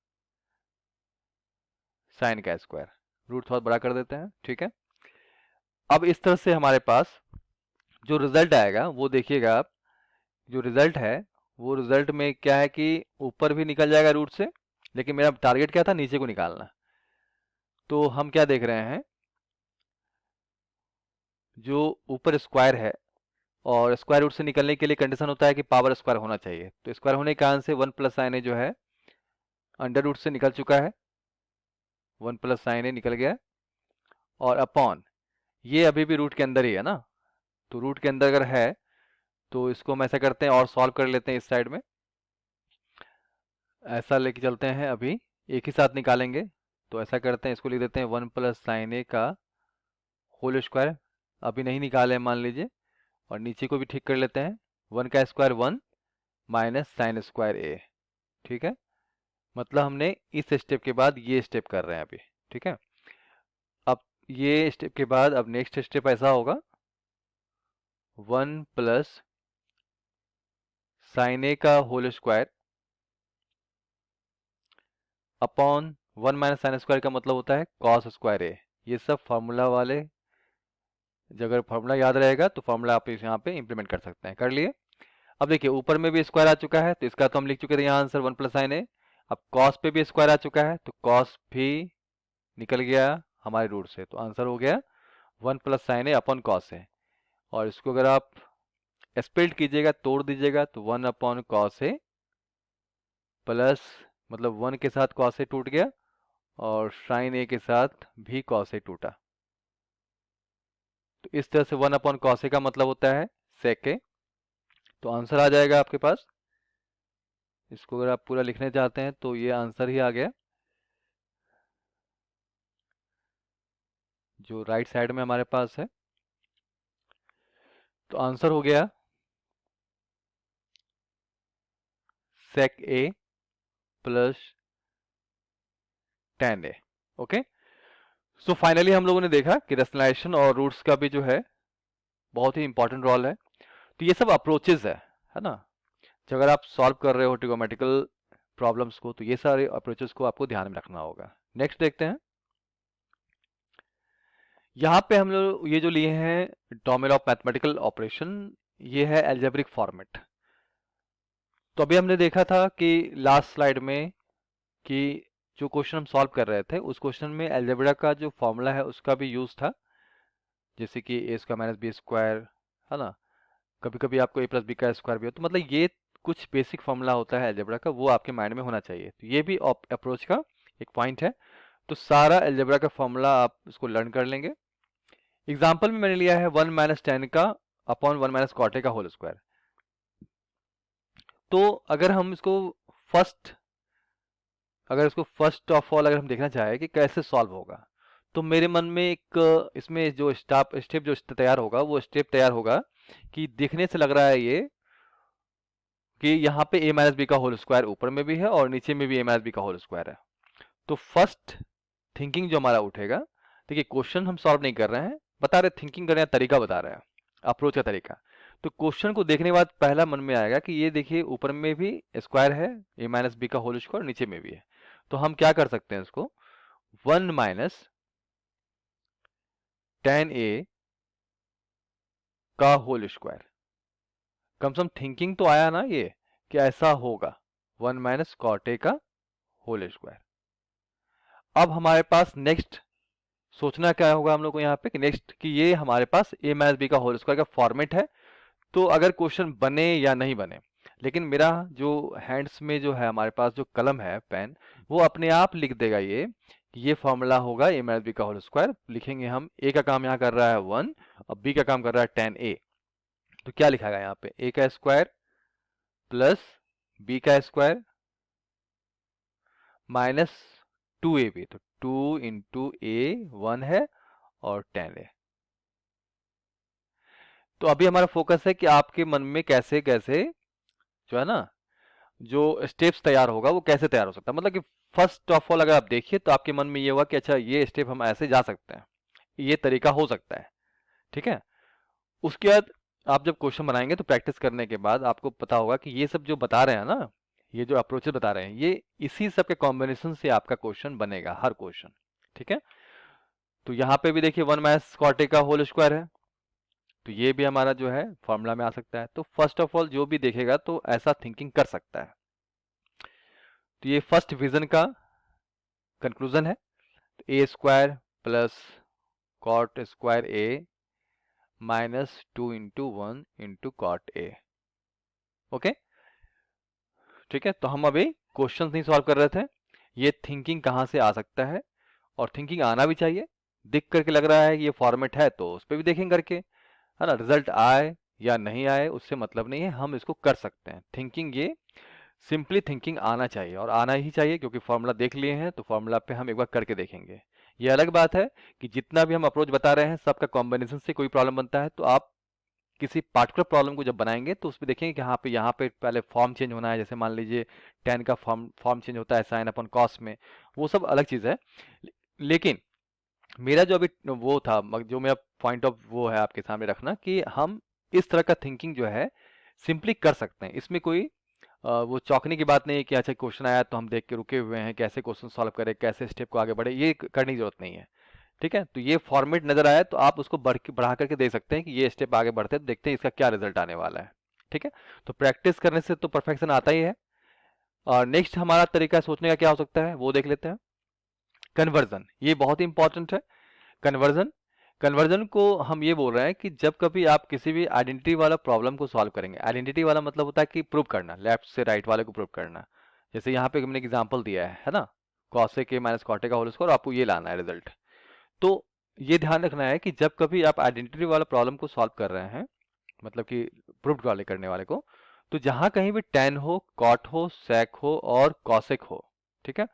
साइन का स्क्वायर। रूट थोड़ा बड़ा कर देते हैं, ठीक है। अब इस तरह से हमारे पास जो रिजल्ट आएगा वो देखिएगा आप, जो रिजल्ट है वो रिजल्ट में क्या है कि ऊपर भी निकल जाएगा रूट से, लेकिन मेरा टारगेट क्या था, नीचे को निकालना। तो हम क्या देख रहे हैं, जो ऊपर स्क्वायर है, और स्क्वायर रूट से निकलने के लिए कंडीशन होता है कि पावर स्क्वायर होना चाहिए। तो स्क्वायर होने के कारण से 1 प्लस साइन ए जो है अंडर रूट से निकल चुका है, 1 प्लस साइन ए निकल गया, और अपॉन ये अभी भी रूट के अंदर ही है ना, तो रूट के अंदर अगर है तो इसको हम ऐसा करते हैं और सॉल्व कर लेते हैं इस साइड में, ऐसा लेके चलते हैं, अभी एक ही साथ निकालेंगे। तो ऐसा करते हैं, इसको लिख देते हैं 1 प्लस साइन ए का होल स्क्वायर, अभी नहीं निकाले मान लीजिए, और नीचे को भी ठीक कर लेते हैं, 1 का स्क्वायर 1 माइनस साइन स्क्वायर ए, ठीक है। मतलब हमने इस स्टेप के बाद ये स्टेप कर रहे हैं अभी, ठीक है। अब ये स्टेप के बाद अब नेक्स्ट स्टेप ऐसा होगा, 1 प्लस साइन ए का whole square upon 1 minus sine square का मतलब होता है कॉस स्क्वायर ए। ये सब फार्मूला वाले, अगर फार्मूला याद रहेगा तो फार्मूला आप इस यहाँ पे इंप्लीमेंट कर सकते हैं। कर लिए। अब देखिए ऊपर में भी स्क्वायर आ चुका है, तो इसका तो हम लिख चुके थे यहाँ आंसर 1 प्लस साइन ए। अब कॉस पे भी स्क्वायर आ चुका है, तो कॉस भी निकल गया हमारे रूट से, तो आंसर हो गया 1 प्लस साइन ए अपॉन कॉस ए। और इसको अगर आप स्प्लिट कीजिएगा, तोड़ दीजिएगा, तो 1 अपॉन कॉस ए प्लस, मतलब 1 के साथ कॉस ए टूट गया, और साइन ए के साथ भी कॉस ए टूटा। तो इस तरह से 1 अपॉन कॉस ए का मतलब होता है सेक ए। तो आंसर आ जाएगा आपके पास। इसको अगर आप पूरा लिखने चाहते हैं तो ये आंसर ही आ गया, जो राइट साइड में हमारे पास है। तो आंसर हो गया सेक ए प्लस tan ए। ओके, सो फाइनली हम लोगों ने देखा कि रेशनलाइजेशन और रूट्स का भी जो है बहुत ही इंपॉर्टेंट रोल है। तो ये सब अप्रोचेज है ना, जो अगर आप सॉल्व कर रहे हो ट्रिगोमेट्रिकल प्रॉब्लम्स को, तो ये सारे अप्रोचेस को आपको ध्यान में रखना होगा। नेक्स्ट देखते हैं, यहाँ पे हम लोग ये जो लिए हैं डोमेन ऑफ मैथमेटिकल ऑपरेशन, ये है एल्जेब्रिक फॉर्मेट। तो अभी हमने देखा था कि लास्ट स्लाइड में कि जो क्वेश्चन हम सॉल्व कर रहे थे उस क्वेश्चन में एल्जेब्रा का जो फॉर्मूला है उसका भी यूज था, जैसे कि ए स्क्वायर माइनस बी स्क्वायर, है ना। कभी कभी आपको ए प्लस बी का स्क्वायर भी हो, तो मतलब ये कुछ बेसिक फॉर्मूला होता है एल्जेब्रा का, वो आपके माइंड में होना चाहिए। तो ये भी अप्रोच का एक पॉइंट है। तो सारा एल्जेब्रा का फॉर्मूला आप इसको लर्न कर लेंगे। एग्जाम्पल में मैंने लिया है 1 माइनस टेन का अपॉन 1 माइनस कॉट ए का होल स्क्वायर। तो अगर हम इसको फर्स्ट ऑफ ऑल अगर हम देखना चाहें कि कैसे सॉल्व होगा, तो मेरे मन में एक इसमें जो स्टेप जो तैयार होगा, वो स्टेप तैयार होगा कि देखने से लग रहा है ये कि यहाँ पे a माइनस बी का होल स्क्वायर ऊपर में भी है और नीचे में भी a माइनस बी का होल स्क्वायर है। तो फर्स्ट थिंकिंग जो हमारा उठेगा, देखिए क्वेश्चन हम सॉल्व नहीं कर रहे हैं, बता रहे थिंकिंग करने का तरीका बता रहे हैं, अप्रोच का तरीका। तो क्वेश्चन को देखने के बाद पहला मन में आएगा कि ये देखिए ऊपर में भी स्क्वायर है, a माइनस बी का होल स्क्वायर, नीचे में भी है। तो हम क्या कर सकते हैं, इसको 1 माइनस टेन ए का होल स्क्वायर, कम से कम थिंकिंग तो आया ना ये कि ऐसा होगा, 1 माइनस कॉट ए का होल स्क्वायर। अब हमारे पास नेक्स्ट सोचना क्या होगा हम लोग को यहाँ पे कि नेक्स्ट कि ये हमारे पास a माइनस बी का होल स्क्वायर का फॉर्मेट है। तो अगर क्वेश्चन बने या नहीं बने, लेकिन मेरा जो हैंड्स में जो है हमारे पास जो कलम है पेन, वो अपने आप लिख देगा ये फॉर्मूला होगा a माइनस बी का होल स्क्वायर। लिखेंगे हम, a का काम यहाँ कर रहा है 1 और b का काम कर रहा है tan a। तो क्या लिखा गया यहाँ पे, a का स्क्वायर प्लस b का स्क्वायर माइनस 2ab, तो 2 इंटू ए 1 है और tan a। तो अभी हमारा फोकस है कि आपके मन में कैसे कैसे जो है ना, जो स्टेप्स तैयार होगा वो कैसे तैयार हो सकता है। मतलब कि फर्स्ट ऑफ ऑल अगर आप देखिए तो आपके मन में ये हुआ कि अच्छा ये स्टेप हम ऐसे जा सकते हैं, ये तरीका हो सकता है, ठीक है। उसके बाद आप जब क्वेश्चन बनाएंगे तो प्रैक्टिस करने के बाद आपको पता होगा कि ये सब जो बता रहे हैं ना, ये जो अप्रोचेस बता रहे हैं, ये इसी सब के कॉम्बिनेशन से आपका क्वेश्चन बनेगा, हर क्वेश्चन। ठीक है, तो यहाँ पे भी देखिए 1 - cot A का होल स्क्वायर है, तो ये भी हमारा जो है फॉर्मूला में आ सकता है। तो फर्स्ट ऑफ ऑल जो भी देखेगा तो ऐसा थिंकिंग कर सकता है। तो ये फर्स्ट विजन का कंक्लूजन है। A² plus cot square A -2 × 1 × cot A। Okay, ठीक है। तो हम अभी क्वेश्चंस नहीं सॉल्व कर रहे थे, ये थिंकिंग कहाँ से आ सकता है, और थिंकिंग आना भी चाहिए। दिख करके लग रहा है कि ये फॉर्मेट है तो उस पर भी देखेंगे करके, है ना। रिजल्ट आए या नहीं आए उससे मतलब नहीं है, हम इसको कर सकते हैं। थिंकिंग, ये सिंपली थिंकिंग आना चाहिए, और आना ही चाहिए, क्योंकि फॉर्मूला देख लिए हैं तो फॉर्मूला पे हम एक बार करके देखेंगे। ये अलग बात है कि जितना भी हम अप्रोच बता रहे हैं सबका कॉम्बिनेशन से कोई प्रॉब्लम बनता है, तो आप किसी पार्टिकुलर प्रॉब्लम को जब बनाएंगे तो उसमें देखेंगे कि यहाँ पे पहले फॉर्म चेंज होना है। जैसे मान लीजिए tan का फॉर्म फॉर्म चेंज होता है साइन अपन कॉस में, वो सब अलग चीज़ है। लेकिन मेरा जो अभी वो था, जो मेरा पॉइंट ऑफ वो है आपके सामने रखना, कि हम इस तरह का थिंकिंग जो है सिंपली कर सकते हैं। इसमें कोई वो चौंकने की बात नहीं है कि अच्छा क्वेश्चन आया तो हम देख के रुके हुए हैं, कैसे क्वेश्चन सॉल्व करें, कैसे स्टेप को आगे बढ़े, ये करने की जरूरत नहीं है। ठीक है, तो ये फॉर्मेट नजर आया तो आप उसको बढ़ा करके दे सकते हैं कि ये स्टेप आगे बढ़ते हैं, तो देखते हैं इसका क्या रिजल्ट आने वाला है। ठीक है, तो प्रैक्टिस करने से तो परफेक्शन आता ही है। और नेक्स्ट हमारा तरीका सोचने का क्या हो सकता है वो देख लेते हैं। कन्वर्जन, ये बहुत ही इंपॉर्टेंट है। कन्वर्जन, कन्वर्जन को हम ये बोल रहे हैं कि जब कभी आप किसी भी आइडेंटिटी वाला प्रॉब्लम को सॉल्व करेंगे, आइडेंटिटी वाला मतलब होता है कि प्रूव करना, लेफ्ट से राइट वाले को प्रूव करना। जैसे यहाँ पे हमने एग्जांपल दिया है ना, cos A k - cot A का होल स्क्वायर, आपको ये लाना है रिजल्ट। तो ये ध्यान रखना है कि जब कभी आप आइडेंटिटी वाला प्रॉब्लम को सॉल्व कर रहे हैं, मतलब कि प्रूव्ड वाले करने वाले को, तो जहां कहीं भी tan हो, cot हो, sec हो और cosec हो, ठीक है,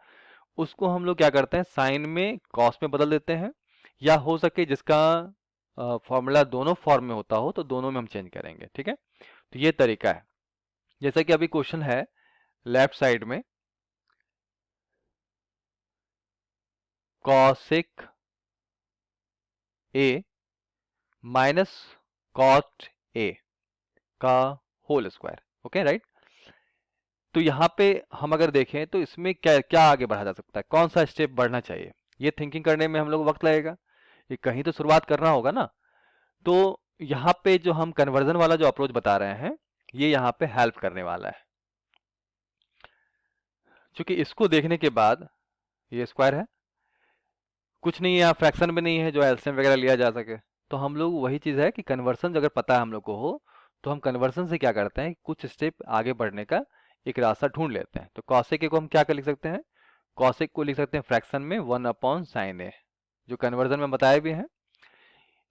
उसको हम लोग क्या करते हैं, साइन में cos में बदल देते हैं, या हो सके जिसका फॉर्मूला दोनों फॉर्म में होता हो तो दोनों में हम चेंज करेंगे। ठीक है, तो ये तरीका है। जैसा कि अभी क्वेश्चन है लेफ्ट साइड में, cosec A -cot A का होल स्क्वायर। Okay, right. तो यहाँ पे हम अगर देखें तो इसमें क्या क्या आगे बढ़ा जा सकता है, कौन सा स्टेप बढ़ना चाहिए, ये थिंकिंग करने में हम लोग वक्त लगेगा, ये कहीं तो शुरुआत करना होगा ना। तो यहाँ पे जो हम कन्वर्जन वाला जो अप्रोच बता रहे हैं, ये यहाँ पे हेल्प करने वाला है। क्योंकि इसको देखने के बाद, ये स्क्वायर है, कुछ नहीं है यहाँ, फ्रैक्शन में नहीं है जो एलसीएम वगैरह लिया जा सके, तो हम लोग वही चीज़ है कि कन्वर्सन अगर पता है हम लोग को हो, तो हम कन्वर्सन से क्या करते हैं, कुछ स्टेप आगे बढ़ने का एक रास्ता ढूंढ लेते हैं। तो कॉसेक को हम क्या कर लिख सकते हैं, कॉसेक को लिख सकते हैं फ्रैक्शन में 1/sin A, जो कन्वर्जन में बताए भी हैं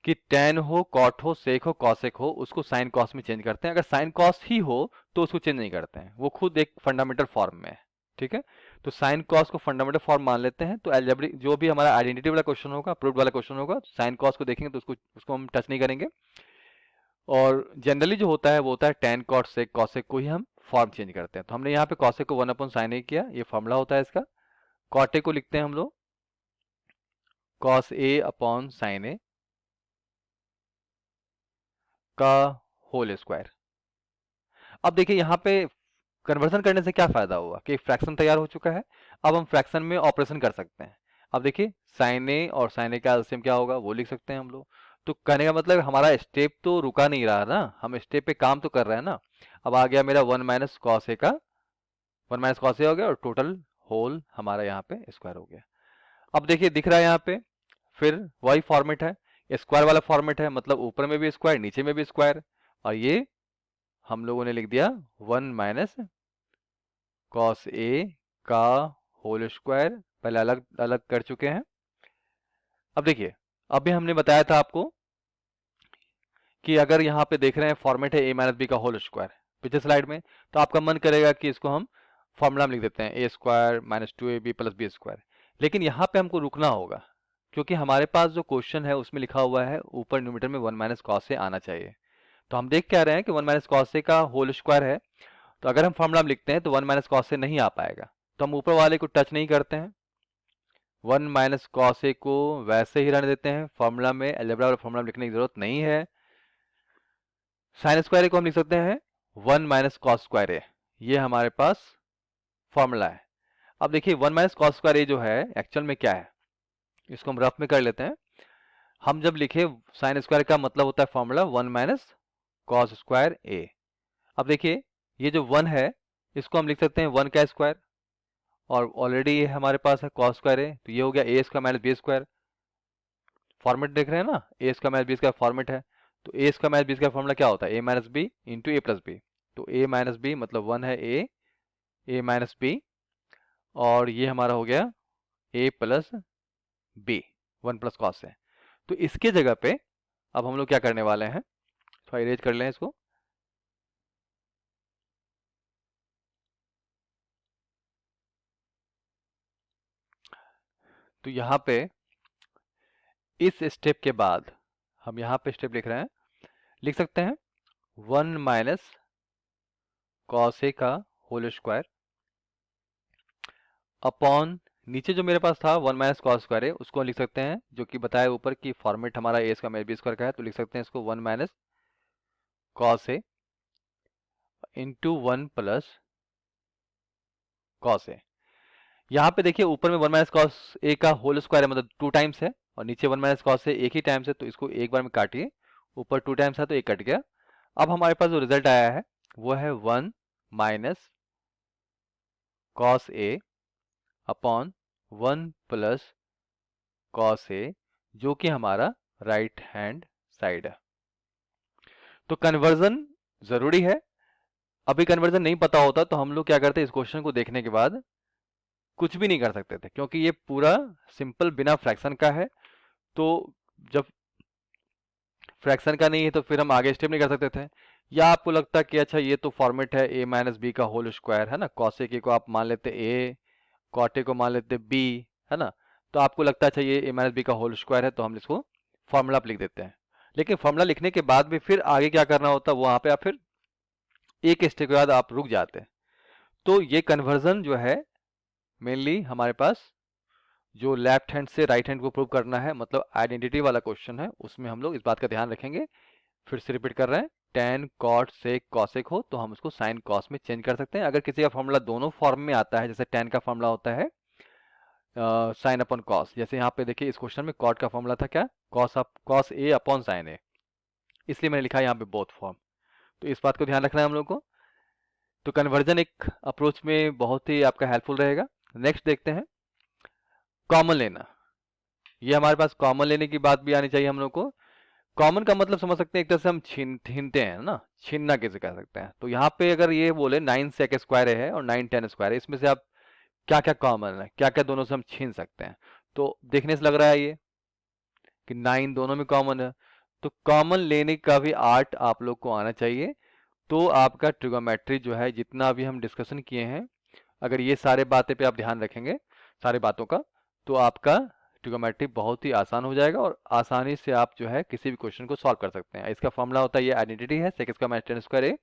कि tan हो, cot हो, sec हो, cosec हो, उसको sin cos में चेंज करते हैं। अगर sin cos ही हो तो उसको चेंज नहीं करते हैं, वो खुद एक फंडामेंटल फॉर्म में है। ठीक है, तो sin cos को फंडामेंटल फॉर्म मान लेते हैं। तो एल्जेब्रिक जो भी हमारा आइडेंटिटी वाला क्वेश्चन होगा, प्रूव्ड वाला क्वेश्चन होगा, sin cos को देखेंगे तो उसको हम टच नहीं करेंगे। और जनरली जो होता है वो होता है tan cot sec cosec को ही हम फॉर्म चेंज करते हैं। तो हमने यहाँ पे cosec को 1/sin A किया, ये फॉर्मूला होता है इसका। cot A को लिखते हैं हम लोग cos A/sin A का होल स्क्वायर। अब देखिए यहाँ पे कन्वर्सन करने से क्या फायदा हुआ कि एक फ्रैक्शन तैयार हो चुका है। अब हम फ्रैक्शन में ऑपरेशन कर सकते हैं। अब देखिए साइन ए और साइन ए का एलसीएम क्या होगा वो लिख सकते हैं हम लोग। तो कहने का मतलब हमारा स्टेप तो रुका नहीं रहा ना, हम स्टेप पे काम तो कर रहे हैं ना। अब आ गया मेरा 1 - cos A का 1 - cos A हो गया, और टोटल होल हमारा यहाँ पे स्क्वायर हो गया। अब देखिए दिख रहा है यहाँ पे फिर वही फॉर्मेट है, स्क्वायर वाला फॉर्मेट है, मतलब ऊपर में भी स्क्वायर नीचे में भी स्क्वायर, और ये हम लोगों ने लिख दिया 1 - cos A का होल स्क्वायर, पहले अलग अलग कर चुके हैं। अब देखिए, अभी हमने बताया था आपको कि अगर यहाँ पे देख रहे हैं फॉर्मेट है a - b का होल स्क्वायर पिछले स्लाइड में, तो आपका मन करेगा कि इसको हम फॉर्मूला में लिख देते हैं a² - 2ab + b²। लेकिन यहाँ पे हमको रुकना होगा, क्योंकि हमारे पास जो क्वेश्चन है उसमें लिखा हुआ है ऊपर न्यूमरेटर में 1 - cos A आना चाहिए। तो हम देख क्या रहे हैं कि 1 - cos A का होल स्क्वायर है, तो अगर हम फॉर्मूला में लिखते हैं तो 1 - cos A नहीं आ पाएगा, तो हम ऊपर वाले को टच नहीं करते हैं। 1 - cos A को वैसे ही रहने देते हैं, फॉर्मूला में अलजेब्रा वाला फॉर्मूला में लिखने की जरूरत नहीं है। साइन स्क्वायर ए को हम लिख सकते हैं 1 माइनस कॉस स्क्वायर ए, ये हमारे पास फॉर्मूला है। अब देखिए 1 माइनस कॉस स्क्वायर ए जो है एक्चुअल में क्या है, इसको हम रफ में कर लेते हैं। हम जब लिखे साइन स्क्वायर का मतलब होता है फॉर्मूला 1 माइनस कॉस स्क्वायर ए। अब देखिए ये जो 1 है इसको हम लिख सकते हैं 1 का स्क्वायर, और ऑलरेडी ये हमारे पास है कॉस स्क्वायर ए, तो ये हो गया A square minus B square. Format देख रहे हैं ना, A square minus B square format है, तो A square minus B square formula क्या होता है, A minus B into A plus B. तो ए माइनस बी मतलब 1 है ए माइनस बी, और ये हमारा हो गया ए प्लस बी, 1 प्लस कॉस है। तो इसके जगह पे अब हम लोग क्या करने वाले हैं, थोड़ा इरेज कर लें इसको। तो यहाँ पे इस स्टेप के बाद हम यहाँ पे स्टेप लिख रहे हैं, लिख सकते हैं 1 माइनस कॉस ए का होल स्क्वायर अपॉन, नीचे जो मेरे पास था 1 माइनस कॉस स्क्वायर है उसको हम लिख सकते हैं, जो कि बताया ऊपर कि फॉर्मेट हमारा ए स्क्वायर माइनस बी स्क्वायर का है, तो लिख सकते हैं इसको 1 minus cos A into 1 plus cos A. यहाँ पे देखिए ऊपर में 1 माइनस कॉस ए का होल स्क्वायर है, मतलब 2 टाइम्स है, और नीचे 1 माइनस कॉस ए एक ही टाइम्स है, तो इसको एक बार में काटिए, ऊपर 2 टाइम्स है तो एक कट गया। अब हमारे पास जो रिजल्ट आया है वो है 1 minus cos A upon 1 plus cos A, जो कि हमारा राइट हैंड साइड है। तो कन्वर्जन जरूरी है। अभी कन्वर्जन नहीं पता होता तो हम लोग क्या करते, इस क्वेश्चन को देखने के बाद कुछ भी नहीं कर सकते थे, क्योंकि ये पूरा सिंपल बिना फ्रैक्शन का है। तो जब फ्रैक्शन का नहीं है तो फिर हम आगे स्टेप नहीं कर सकते थे। या आपको लगता है कि अच्छा ये तो फॉर्मेट है ए माइनस बी का होल स्क्वायर है ना, कॉसेक को आप मान लेते ए, कॉटे को मान लेते बी, है ना, तो आपको लगता है अच्छा ये ए माइनस बी का होल स्क्वायर है, तो हम इसको फॉर्मूला लिख देते हैं। लेकिन फॉर्मूला लिखने के बाद भी फिर आगे क्या करना होता है, वहां पे आप फिर एक स्टेप के बाद आप रुक जाते हैं। तो ये कन्वर्जन जो है मेनली हमारे पास जो लेफ्ट हैंड से राइट हैंड को प्रूव करना है, मतलब आइडेंटिटी वाला क्वेश्चन है, उसमें हम लोग इस बात का ध्यान रखेंगे। फिर से रिपीट कर रहे हैं, टेन कॉट सेक कॉसेक हो तो हम उसको साइन कॉस में चेंज कर सकते हैं। अगर किसी का फॉर्मूला दोनों फॉर्म में आता है, जैसे टेन का फॉर्मूला होता है साइन अपॉन कॉस, जैसे यहाँ पे देखिए इस क्वेश्चन में कॉट का फॉर्मूला था क्या, कॉस ए अपॉन साइन ए, इसलिए मैंने लिखा है यहाँ पे बोथ फॉर्म। तो इस बात को ध्यान रखना है हम लोग को। तो कन्वर्जन एक अप्रोच में बहुत ही आपका हेल्पफुल रहेगा। नेक्स्ट देखते हैं कॉमन लेना। ये हमारे पास कॉमन लेने की बात भी आनी चाहिए हम लोग को। कॉमन का मतलब समझ सकते हैं, एक तरह से हम छीनते हैं ना, छीनना कैसे कह सकते हैं। तो यहाँ पे अगर ये बोले 9 सेक स्क्वायर है और 9 10 स्क्वायर है, इसमें से आप क्या क्या कॉमन है, क्या क्या दोनों से हम छीन सकते हैं। तो देखने से लग रहा है ये कि 9 दोनों में कॉमन है, तो कॉमन लेने का भी आर्ट आप लोग को आना चाहिए। तो आपका ट्रिगोमेट्री जो है, जितना अभी हम डिस्कशन किए हैं, अगर ये सारे बातें पे आप ध्यान रखेंगे, सारे बातों का, तो आपका ट्रिगोमेट्री बहुत ही आसान हो जाएगा और आसानी से आप जो है किसी भी क्वेश्चन को सॉल्व कर सकते हैं। इसका फॉर्मूला होता है, ये आइडेंटिटी है, sec square minus tan square A,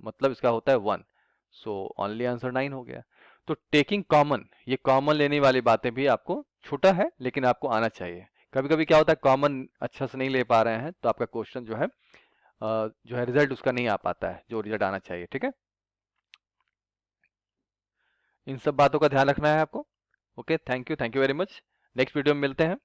मतलब इसका होता है 1। सो ओनली आंसर 9 हो गया। तो टेकिंग कॉमन, ये कॉमन लेने वाली बातें भी आपको, छोटा है लेकिन आपको आना चाहिए। कभी कभी क्या होता है कॉमन अच्छा से नहीं ले पा रहे हैं तो आपका क्वेश्चन जो है रिजल्ट उसका नहीं आ पाता है जो रिजल्ट आना चाहिए। ठीक है, इन सब बातों का ध्यान रखना है आपको। Okay, thank you very much. Next video में मिलते हैं।